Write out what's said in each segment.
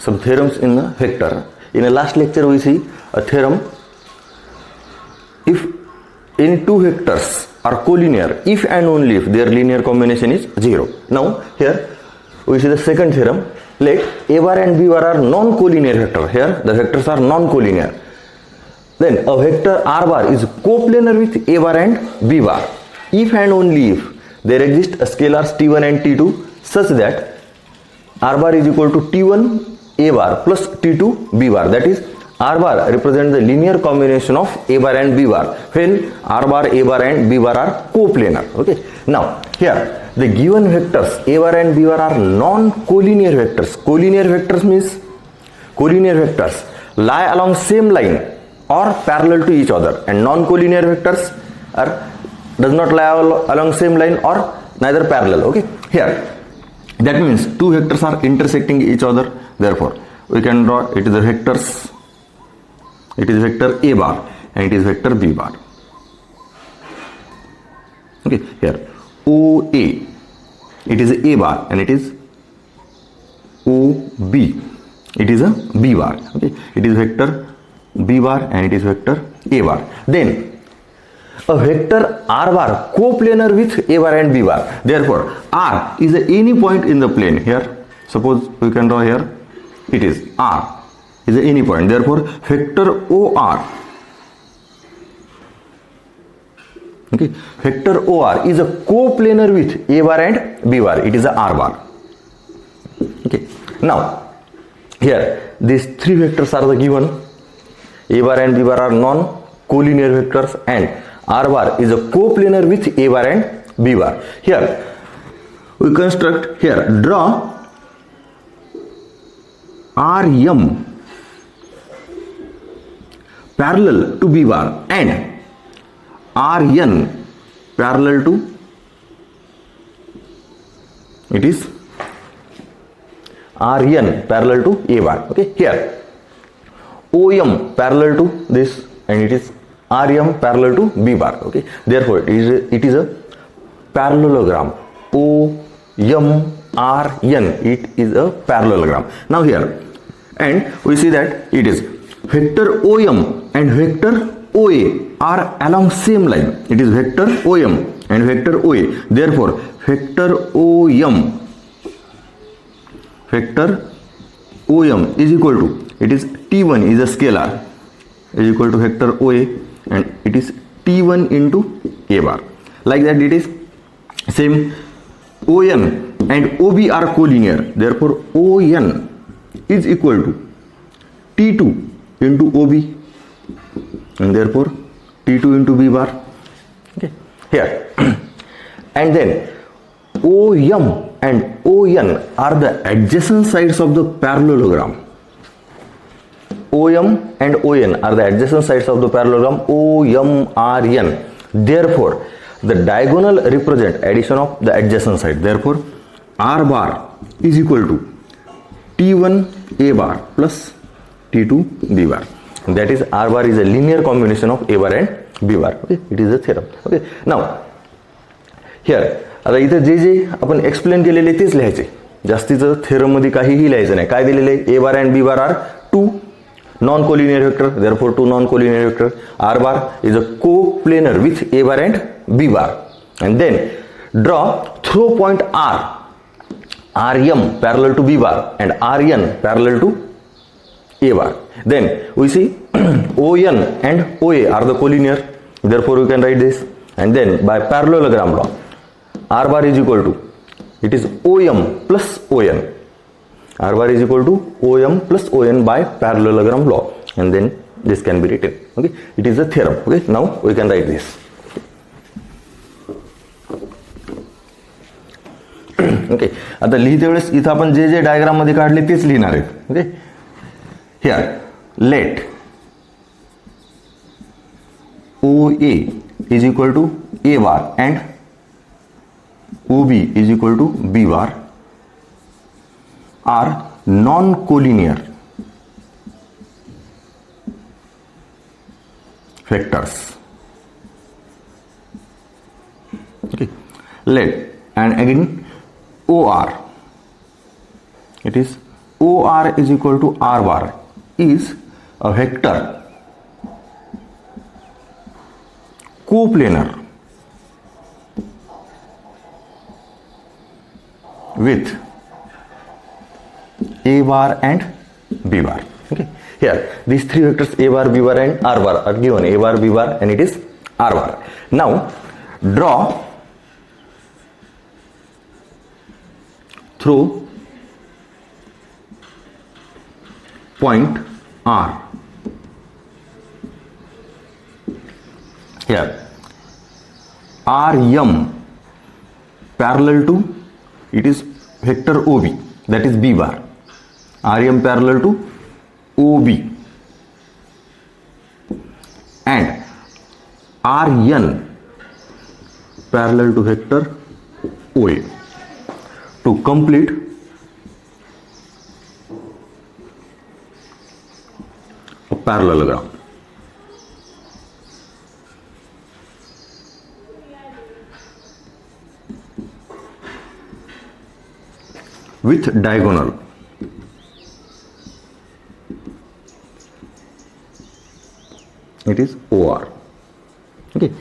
some theorems in the vector. In the last lecture we see a theorem: if any two vectors are collinear if and only if their linear combination is 0. Now here we see the second theorem. Let a bar and b bar are non-collinear vector. Here the vectors are non-collinear. Then a vector r bar is coplanar with a bar and b bar if and only if there exist scalars t1 and t2 such that r bar is equal to t1 a bar plus t2 b bar. That is, r bar represents the linear combination of a bar and b bar when r bar, a bar and b bar are coplanar. Okay. Now here the given vectors a bar and b bar are non-collinear vectors. Collinear vectors means collinear vectors lie along same line or parallel to each other, and non-collinear vectors does not lie along same line or neither parallel. Okay. Here that means two vectors are intersecting each other. Therefore we can draw it is the vectors. It is vector a bar and it is vector b bar. Okay. Here OA, it is a bar and it is OB, it is a b bar. Okay. It is vector b bar and it is vector a bar. Then a vector r bar coplanar with a bar and b bar. Therefore r is at any point in the plane. Here suppose we can draw here, it is r is at any point. Therefore vector OR, okay, vector OR is a coplanar with a bar and b bar. It is a r bar. Okay. Now here these three vectors are the given. A bar and b bar are non-collinear vectors and r bar is a coplanar with a bar and b bar. Here we construct, here draw Rm parallel to b bar and Rn parallel to, it is Rn parallel to a bar. Okay. Here OM parallel to this and it is Rm parallel to b bar. Okay. Therefore it is a parallelogram. OM Rn, it is a parallelogram. Now here, and we see that it is vector OM and vector OA are along same line. It is vector OM and vector OA. Therefore vector OM is equal to, it is t1 is a scalar, is equal to vector OA and it is t1 into a bar. Like that it is same. ON and OB are collinear. Therefore ON is equal to t2 into OB and therefore t2 into b bar. Okay. Here and then OM and ON are the adjacent sides of the parallelogram. OM and ON are the adjacent sides of the parallelogram OMRN. Therefore the diagonal represent addition of the adjacent side. Therefore r bar is equal to t1 a bar plus t2 b bar. That is, r bar is a linear combination of a bar and b bar. Okay. It is a theorem. Okay. Now here आता इथे जे आपण explain केलेले तेच लिहायचे, जास्तीचं theorem मध्ये काहीही लिहायचं नाही. काय दिलेले, a bar and b bar are two non-collinear vector, therefore two non-collinear vector. R bar is a coplanar with a bar and b bar, and then draw through point R, Rm parallel to b bar and Rn parallel to a bar. Then we see On and OA are the collinear, therefore we can write this, and then by parallelogram law R bar is equal to, it is OM plus ON. R bar is equal to OM plus ON by parallelogram law, and then this can be written. Okay, it is a theorem. Okay, now we can write this. Okay, आता लिहिते वेळेस इथं आपण जे जे diagram मध्ये काढले तेच लिहिणार आहेत. Okay, here let OA is equal to A bar and OB is equal to B bar are non-collinear vectors. Okay, let, and again OR, it is OR is equal to R bar is a vector coplanar with A bar and B bar. Okay, here these three vectors A bar, B bar and R bar are given. A bar, B bar and it is R bar. Now draw through point R. Here RM parallel to, it is vector OB, that is B bar. RM parallel to OB and RN parallel to vector OA to complete a parallelogram. With diagonal. It is OR. Okay,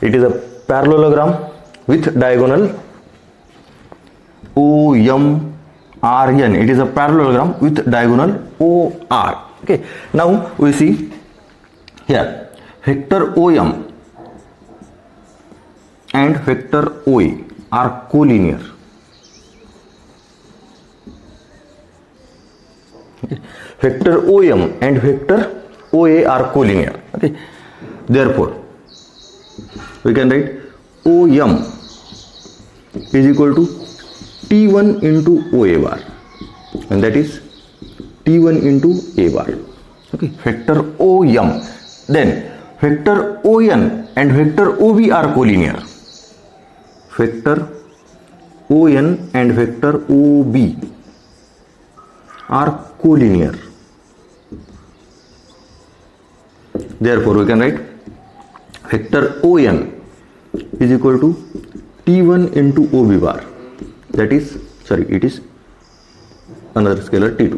it is a parallelogram with diagonal OMRN. It is a parallelogram with diagonal OR. Okay, now we see here vector OM and vector OA are collinear. Okay. Vector OM and vector OA are collinear. Okay, therefore we can write OM is equal to T1 into OA bar, and that is T1 into A bar. Okay, vector OM, then vector ON and vector OB are collinear. Vector ON and vector OB are collinear. Therefore we can write vector ON is equal to T1 into OB bar, that is, sorry, it is another scalar T2.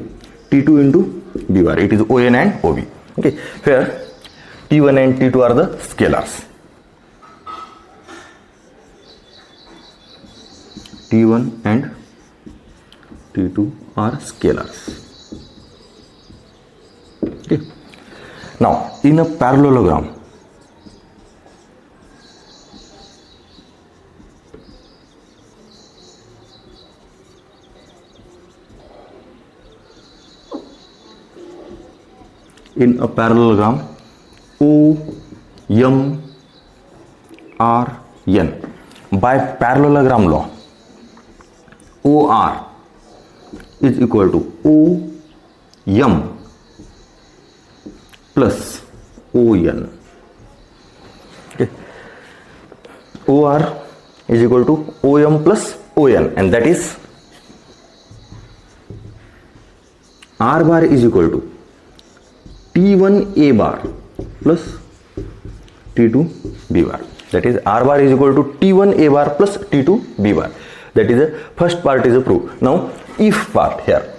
T2 into B bar, it is ON and OB. Okay, here T1 and T2 are the scalars. T1 and T2 are scalars. Okay. Now in a parallelogram, OMRN, by parallelogram law, OR is equal to OM plus ON. Okay. OR is equal to OM plus ON, and that is R bar is equal to T1 A bar plus T2 B bar. That is R bar is equal to T1 A bar plus T2 B bar. That is the first part is a proof. Now if part, here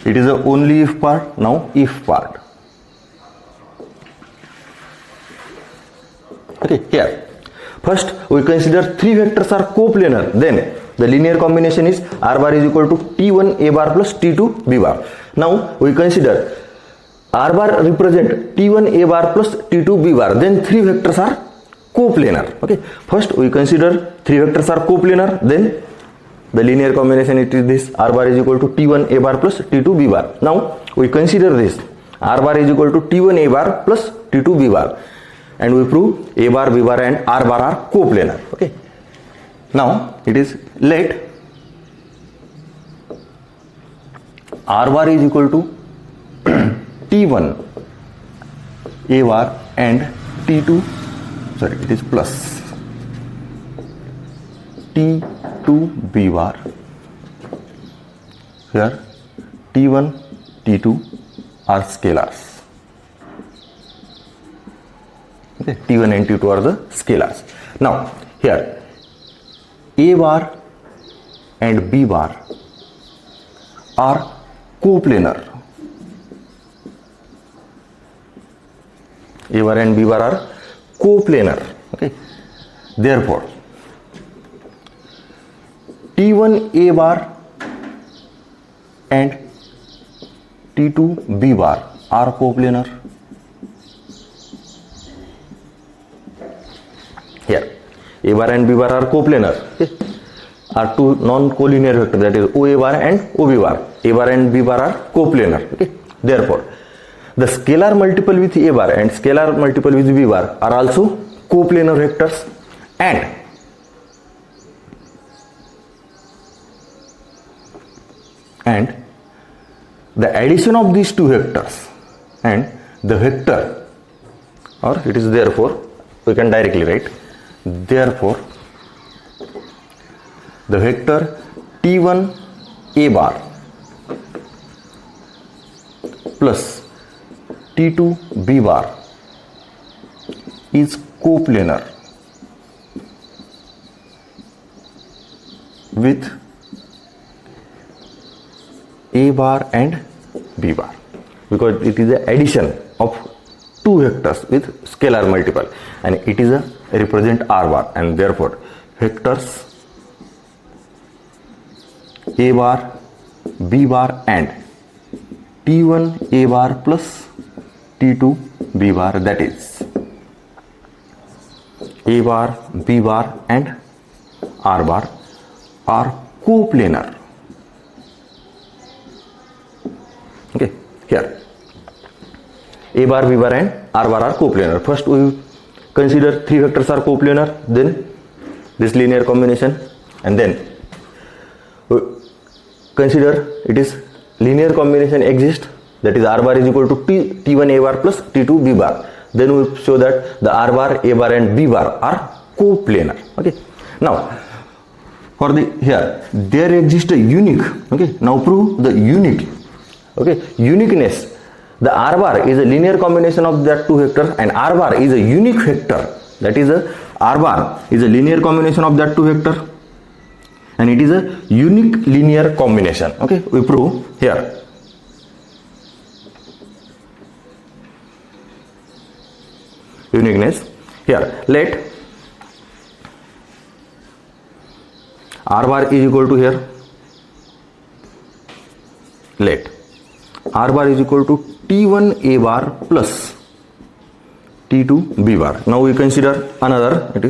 it is a only if part. Now if part. Okay, here first we consider three vectors are coplanar, then the linear combination is R bar is equal to T1 A bar plus T2 B bar. Now we consider R bar represent T1 A bar plus T2 B bar, then three vectors are coplanar. Okay, first we consider three vectors are coplanar, then the linear combination it is this, R bar is equal to T1 A bar plus T2 B bar. Now we consider this, R bar is equal to T1 A bar plus T2 B bar, and we prove A bar, B bar and R bar are coplanar. Okay, now it is let R bar is equal to T1 A bar and T2, sorry, it is plus T2 B bar. Here T1, T2 are scalars. Okay, T1 and T2 are the scalars. Now here A bar and B bar are coplanar. A bar and B bar are coplanar. Okay. Therefore, T1 A bar and T2 B bar are coplanar. Here, A bar and B bar are coplanar. Okay. Are two non-collinear vectors, that is OA bar and OB bar. A bar and B bar are coplanar. Okay. Therefore, the scalar multiple with A bar and scalar multiple with B bar are also coplanar vectors, and the addition of these two vectors and the vector, or it is therefore, we can directly write, therefore the vector T1 A bar plus T2 B bar is coplanar with A bar and B bar, because it is the addition of two vectors with scalar multiple, and it is a represent R bar, and therefore vectors A bar, B bar and T1 A bar plus T2 B bar, that is A bar, B bar and R bar are coplanar. Okay, here A bar, B bar and R bar are coplanar. First we consider three vectors are coplanar, then this linear combination, and then we consider it is linear combination exists, that is R bar is equal to T1 A bar plus T2 B bar. Then we show that the R bar, A bar and B bar are coplanar. Okay. Now for the here there exists a unique. Okay. Now prove the unity. Okay. Uniqueness. The R bar is a linear combination of that two vectors, and R bar is a unique vector. That is a R bar is a linear combination of that two vectors, and it is a unique linear combination. Okay. We prove here. Uniqueness. Here let R bar is equal to here, let R bar is equal to T1 A bar plus T2 B bar. Now we consider another, it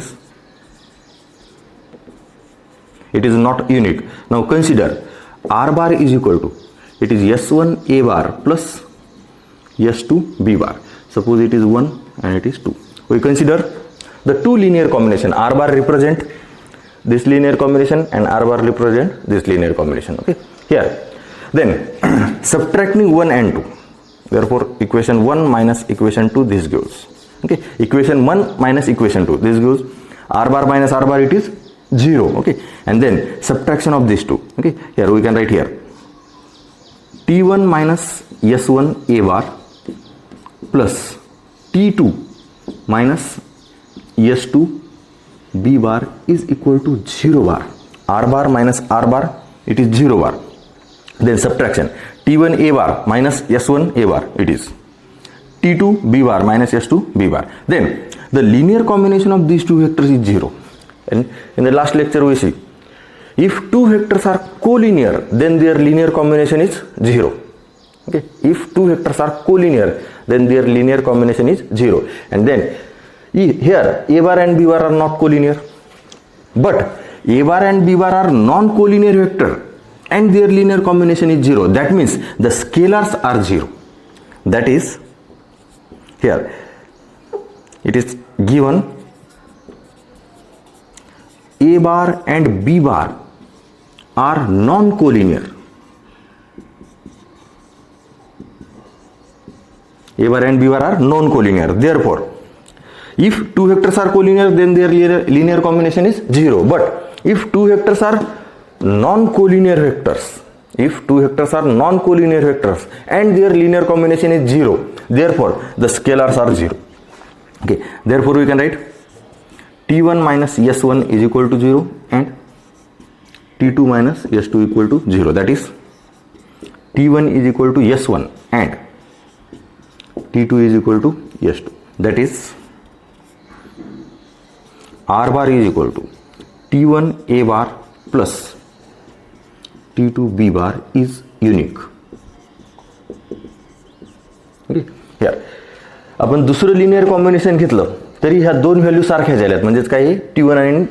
is not unique. Now consider R bar is equal to, it is S1 A bar plus S2 B bar. Suppose it is 1 and it is 2. We consider the two linear combination. R bar represent this linear combination and R bar represent this linear combination. Okay. Here then subtracting 1 and 2. Therefore equation 1 minus equation 2, this gives. Okay. Equation 1 minus equation 2, this gives R bar minus R bar, it is 0. Okay. And then subtraction of these two. Okay. Here we can write here T1 minus S1 A bar plus T2 minus S2 B bar is equal to 0 bar. R bar minus R bar, it is 0 bar. Then subtraction T1 A bar minus S1 A bar, it is T2 B bar minus S2 B bar. Then the linear combination of these two vectors is 0. And in the last lecture we see, if two vectors are collinear, then their linear combination is 0. Okay. If two vectors are collinear, then their linear combination is 0. And then here A bar and B bar are not collinear, but A bar and B bar are non-collinear vector and their linear combination is 0. That means the scalars are 0. That is, here it is given A bar and B bar are non-collinear. A bar and B bar are non-collinear. Therefore, if two vectors are collinear, then their linear combination is 0. But if two vectors are non-collinear vectors, and their linear combination is 0, therefore the scalars are 0. Okay. Therefore we can write T1 minus S1 is equal to 0 and T2 minus S2 equal to 0. That is T1 is equal to S1 and T2 is equal to S2. That is R bar is equal to T1 A bar plus T2 B bar is unique. Okay. Here आपण दुसरं linear combination घेतलं तरी ह्या दोन value सारख्या झाल्यात, म्हणजेच काय T1 आणि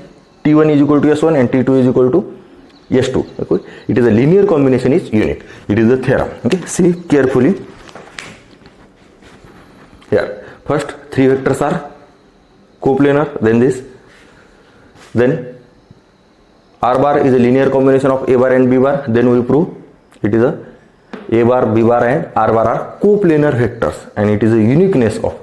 T1 is equal to S1 and T2 is equal to S2. Okay. It is a linear combination is unique. It is the theorem. Okay. See carefully. Here first three vectors are coplanar, then this, then R bar is a linear combination of A bar and B bar. Then we prove it is a bar, B bar and R bar are coplanar vectors, and it is a uniqueness of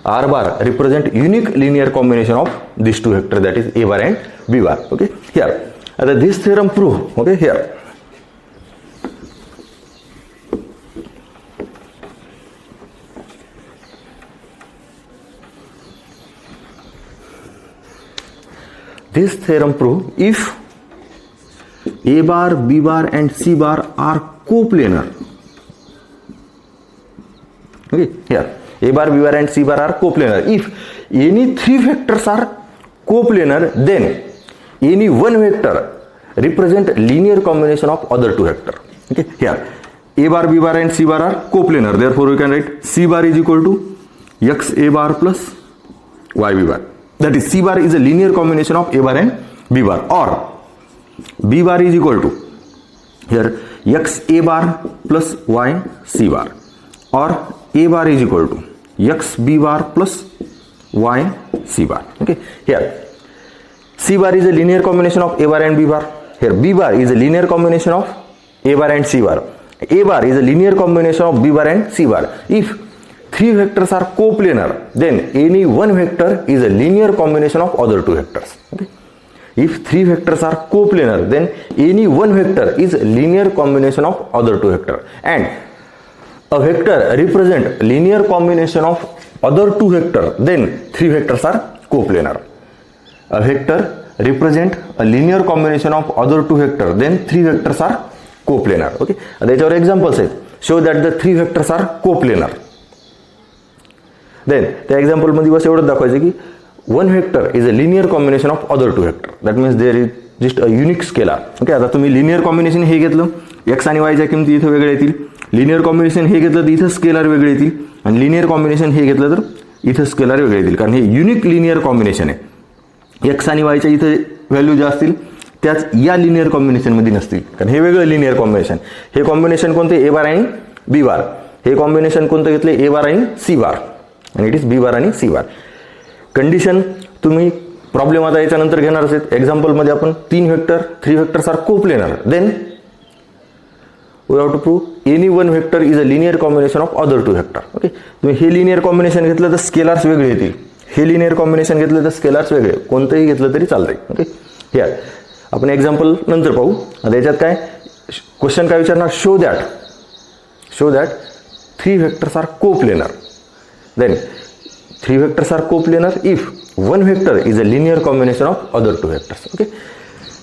R bar represent unique linear combination of these two vectors, that is A bar and B bar. Okay. Here this theorem prove. Okay. Here this theorem prove if A bar, B bar and C bar are coplanar. Okay. Here A bar, B bar and C bar are coplanar. If any three vectors are coplanar, then any one vector represent linear combination of other two vectors. Okay. Here A bar, B bar and C bar are coplanar. Therefore we can write C bar is equal to X A bar plus Y B bar. That is C bar is a linear combination of A bar and B bar, or B bar is equal to here X A bar plus Y C bar, or A bar is equal to X B bar plus Y C bar. Okay. Here C bar is a linear combination of A bar and B bar. Here B bar is a linear combination of A bar and C bar. A bar is a linear combination of B bar and C bar. If three vectors are coplanar, then any one vector is a linear combination of other two vectors. Okay. If three vectors are coplanar, then any one vector is a linear combination of other two vectors, and a vector represent linear combination of other two vectors, then three vectors are coplanar. A vector represent a linear combination of other two vectors, then three vectors are coplanar. Okay. That's our example says show that the three vectors are coplanar. Then the example मध्ये बस एवढंच दाखवायचं की one vector is a linear combination of other two vector. That means there is just a unique scalar. Okay. आता तुम्ही linear combination हे घेतलं, x आणि y च्या किमती इथे वेगळ्या येतील. लिनियर कॉम्बिनेशन हे घेतलं तर इथं स्केलर वेगळे येतील, आणि लिनियर कॉम्बिनेशन हे घेतलं तर इथं स्केलर वेगळे येतील, कारण हे युनिक लिनियर कॉम्बिनेशन आहे. एक्स आणि वायच्या इथे व्हॅल्यू ज्या असतील त्याच या लिनियर कॉम्बिनेशनमध्ये नसतील, कारण हे वेगळं लिनियर कॉम्बिनेशन. हे कॉम्बिनेशन कोणते ए बार आणि बी बार. हे कॉम्बिनेशन कोणतं घेतले ए बार आणि सी बार, आणि इट इज बी बार आणि सी बार. कंडिशन तुम्ही प्रॉब्लेम आता याच्यानंतर घेणारच आहेत. एक्झाम्पलमध्ये आपण तीन vector three vectors are coplanar, then we have to prove any one vector is a linear combination of other two vector. Okay. तुम्ही हे लिनियर कॉम्बिनेशन घेतलं तर स्केलार्स वेगळे येतील, हे लिनियर कॉम्बिनेशन घेतलं तर स्केलार्स वेगळे, कोणतंही घेतलं तरी चालतंय. ओके. हियर आपण एक्झाम्पल नंतर पाहू. आता याच्यात काय क्वेश्चन काय विचारणार, show that three vectors are coplanar, then three vectors are coplanar if one vector is a linear combination of other two vectors. Okay.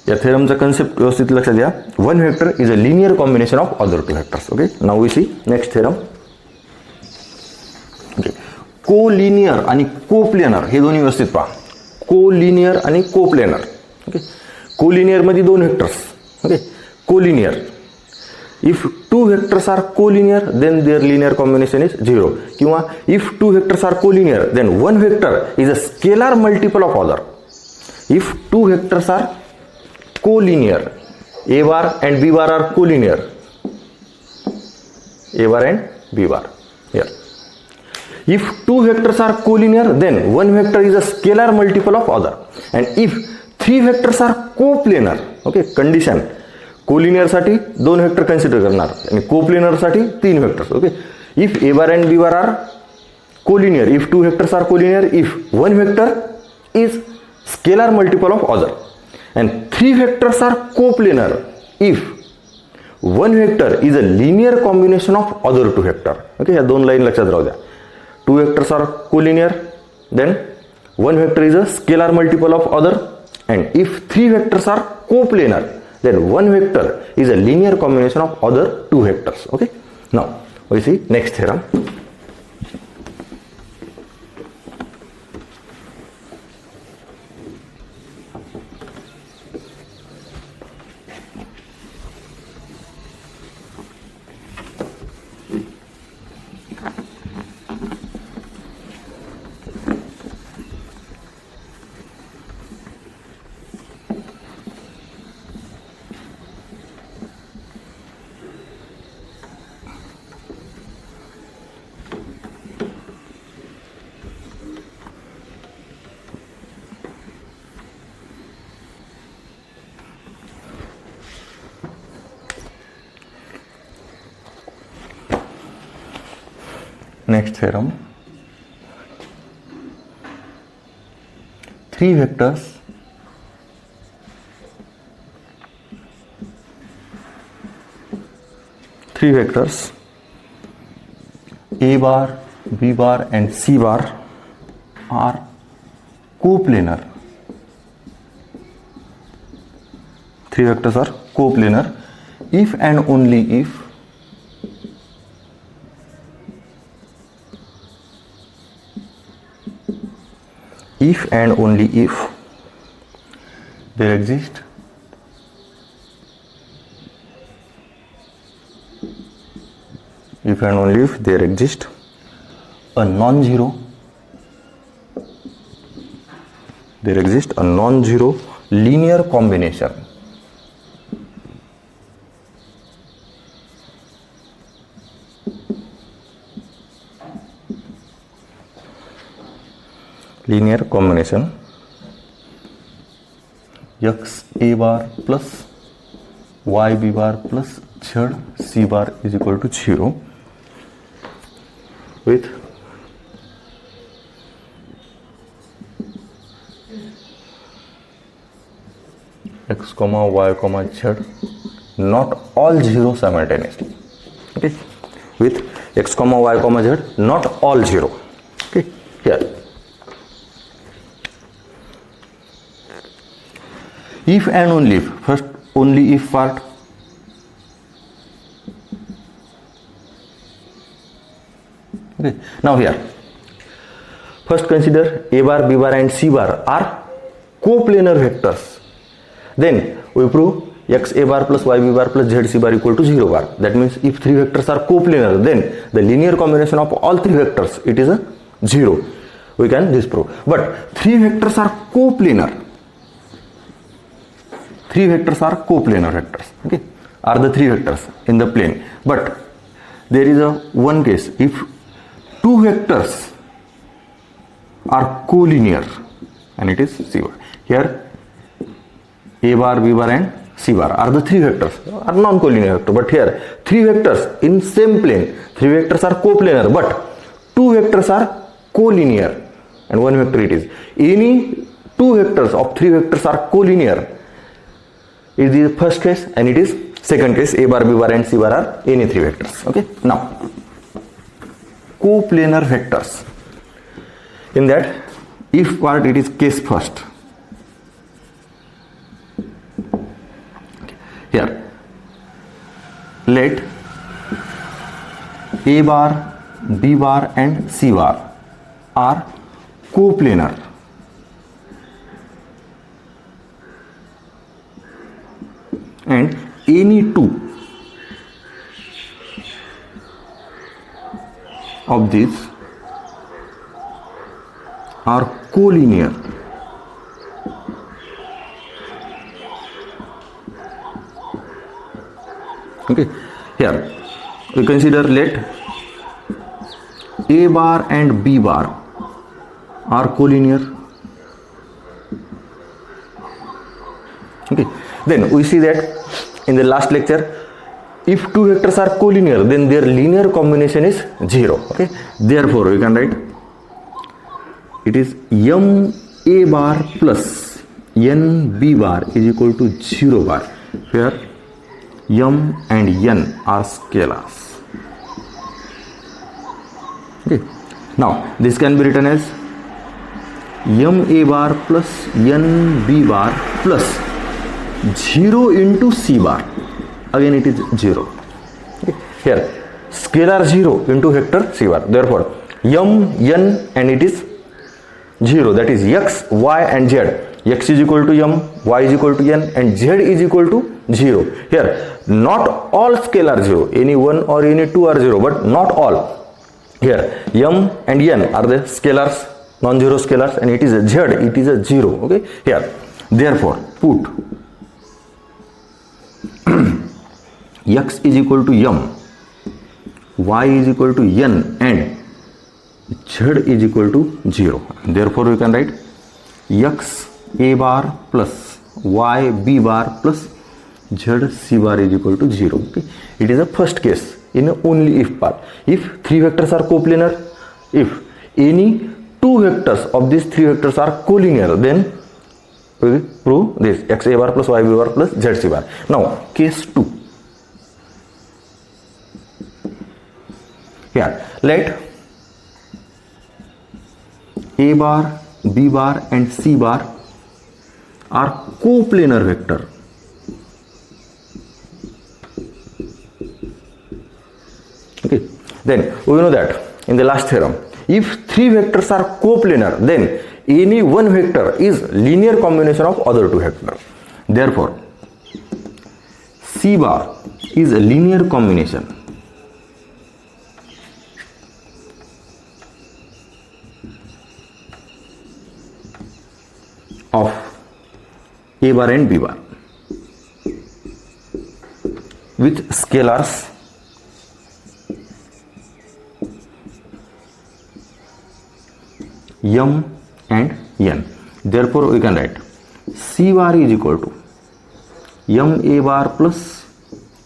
या थेरमचा कन्सेप्ट व्यवस्थित लक्षात घ्या. One vector is a linear combination of other two vectors. Okay. Now we see next theorem. Okay. Collinear आणि coplanar हे दोन्ही व्यवस्थित पहा. कोलिनियर आणि कोप्लेनर. ओके. कोलिनियर मध्ये दोन vectors. Okay. Collinear if two vectors are collinear then their linear combination is 0, किंवा if two vectors are collinear then one vector is a scalar multiple of other. If two vectors are collinear, a bar and b bar are collinear, a bar and b bar. Here if two vectors are collinear then one vector is a scalar multiple of other, and if three vectors are coplanar. Okay. Condition collinear साठी दोन vector consider करणार आणि coplanar साठी तीन vectors. Okay. If a bar and b bar are collinear, if two vectors are collinear, if one vector is scalar multiple of other, and three vectors are coplanar if one vector is a linear combination of other two vector. Okay. या दोन line लक्षात राहू द्या. Two vectors are collinear, then one vector is a scalar multiple of other, and if three vectors are coplanar then one vector is a linear combination of other two vectors. Okay. Now we see next theorem. Next theorem. Three vectors A bar, B bar and C bar are coplanar. Three vectors are coplanar if and only if and only if there exists a non-zero linear combination x a bar plus y b bar plus z c bar is equal to 0 with x comma y comma z not all 0 simultaneously. Okay, with x comma y comma z not all 0. Okay, here if and only if, first only if part. Okay, now here first consider a bar, b bar and c bar are coplanar vectors. Then we prove x a bar plus y b bar plus z c bar equal to 0 bar. That means if three vectors are coplanar, then the linear combination of all three vectors, it is a 0. We can disprove. But three vectors are coplanar. Three vectors are coplanar vectors. Okay, are the three vectors in the plane. But there is a one case, if two vectors are collinear, and it is C bar. Here a bar, b bar and c bar are the three vectors, are non-collinear vector. But here three vectors in same plane, three vectors are coplanar, but two vectors are collinear and one vector it is. Any two vectors of three vectors are collinear is the first case, and it is second case, a bar, b bar and c bar are any three vectors. Okay, now coplanar vectors, in that if part it is case first. Here let a bar, b bar and c bar are coplanar and any two of these are collinear. Okay, here we consider let a bar and b bar are collinear. Okay, then we see that in the last lecture, if two vectors are collinear, then their linear combination is 0. Okay, therefore we can write it is m a bar plus n b bar is equal to 0 bar, where m and n are scalars. Okay, now this can be written as m a bar plus n b bar plus 0 into C bar, again it is 0. Okay. Here scalar 0 into vector C bar, therefore m, n, and it is 0, that is x, y and z. X is equal to m, y is equal to n, and z is equal to 0. Here not all scalar 0, any 1 or any 2 are 0, but not all. Here m and n are the scalars, non-zero scalars, and it is a z, it is a 0. Okay. Here therefore put x is equal to m, y is equal to n, and z is equal to 0. Therefore we can write x a bar plus y b bar plus z c bar is equal to 0. Okay. It is a first case in a only if part. If three vectors are coplanar, if any two vectors of these three vectors are collinear, then we will prove this x a bar plus y b bar plus z c bar. Now case 2. Here let a bar, b bar and c bar are coplanar vector. Okay. Then we know that in the last theorem, if three vectors are coplanar, then any one vector is linear combination of other two vectors. Therefore C bar is a linear combination of A bar and B bar with scalars m and n. Therefore we can write C bar is equal to m a bar plus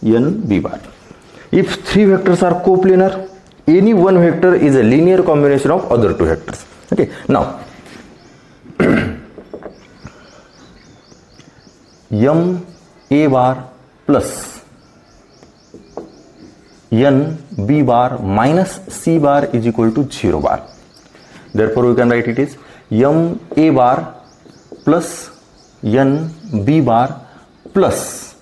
n b bar. If three vectors are coplanar, any one vector is a linear combination of other two vectors. Okay. Now m a bar plus n b bar minus c bar is equal to 0 bar. Therefore we can write it is m a bar plus n b bar plus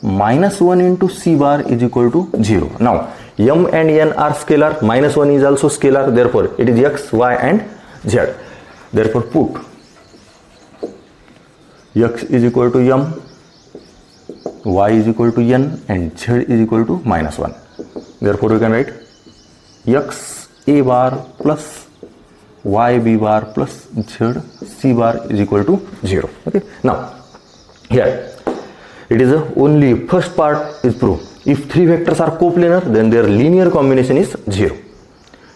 minus 1 into c bar is equal to 0. Now m and n are scalar, minus 1 is also scalar, therefore it is x, y and z. Therefore put x is equal to m, y is equal to n, and z is equal to minus 1. Therefore we can write x a bar plus y b bar plus z c bar is equal to 0. Okay. Now here it is a only first part is proved. If three vectors are coplanar, then their linear combination is 0.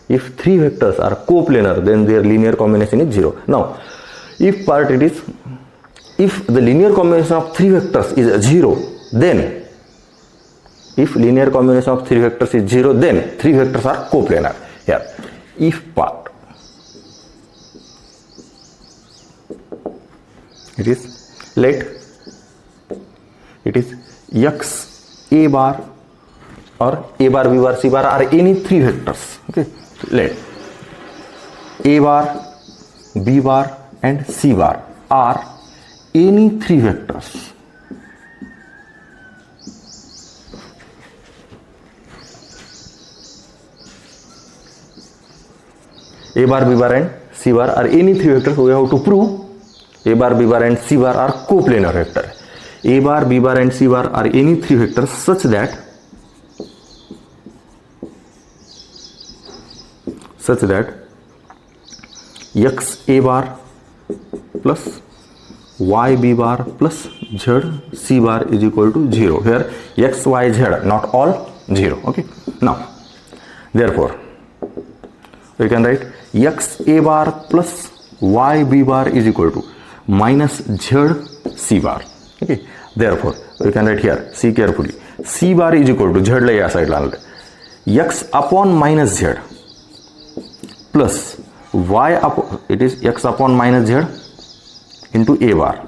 If three vectors are coplanar, then their linear combination is 0. Now if part it is, if the linear combination of three vectors is 0, then if linear combination of three vectors is 0, then three vectors are coplanar. Here if part it is, let it is x a bar or a bar, b bar, c bar are any three vectors. Okay. Let a bar, b bar and c bar are any three vectors a bar, b bar and c bar are any three vectors. We have to prove a bar, b bar and c bar are coplanar vector. A bar, b bar and c bar are any three vectors such that x a bar plus y b bar plus z c bar is equal to 0. Here x, y, z not all 0. Okay. Now therefore we can write x a bar plus y b bar is equal to minus z c bar. Okay. Therefore we can write here, see carefully, c bar is equal to z la या side La x upon minus z plus y upon, it is x upon minus z into a bar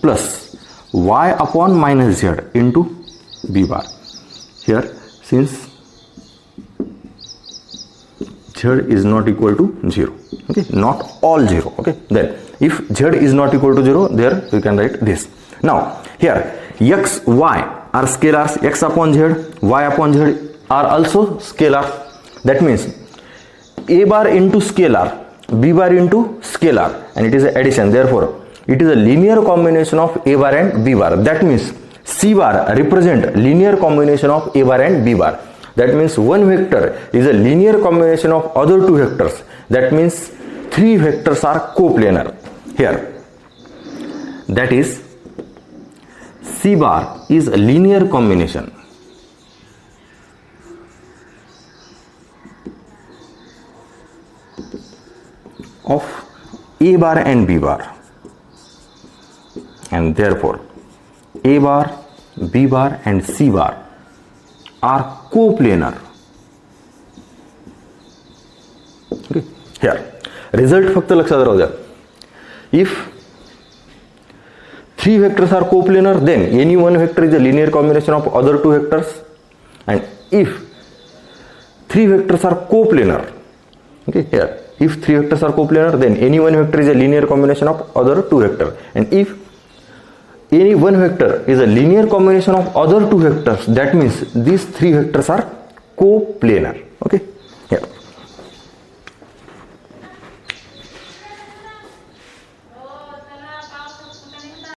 plus y upon minus z into b bar. Here since z is not equal to 0, okay, not all 0. Okay. Then if z is not equal to 0, there we can write this. Now here x, y are scalars, x upon z, y upon z are also scalar. That means a bar into scalar, b bar into scalar, and it is an addition. Therefore, it is a linear combination of a bar and b bar. That means c bar represent linear combination of a bar and b bar. That means one vector is a linear combination of other two vectors. That means three vectors are coplanar here. That is, C bar is a linear combination of A bar and B bar, and therefore A bar, B bar and C bar are coplanar. Okay. Here result फक्त लक्षात राहू द्या. If three vectors are coplanar, then any one vector is a linear combination of other two vectors, and if three vectors are coplanar, okay, here if three vectors are coplanar, then any one vector is a linear combination of other two vectors, and if any one vector is a linear combination of other two vectors, that means these three vectors are coplanar. Okay.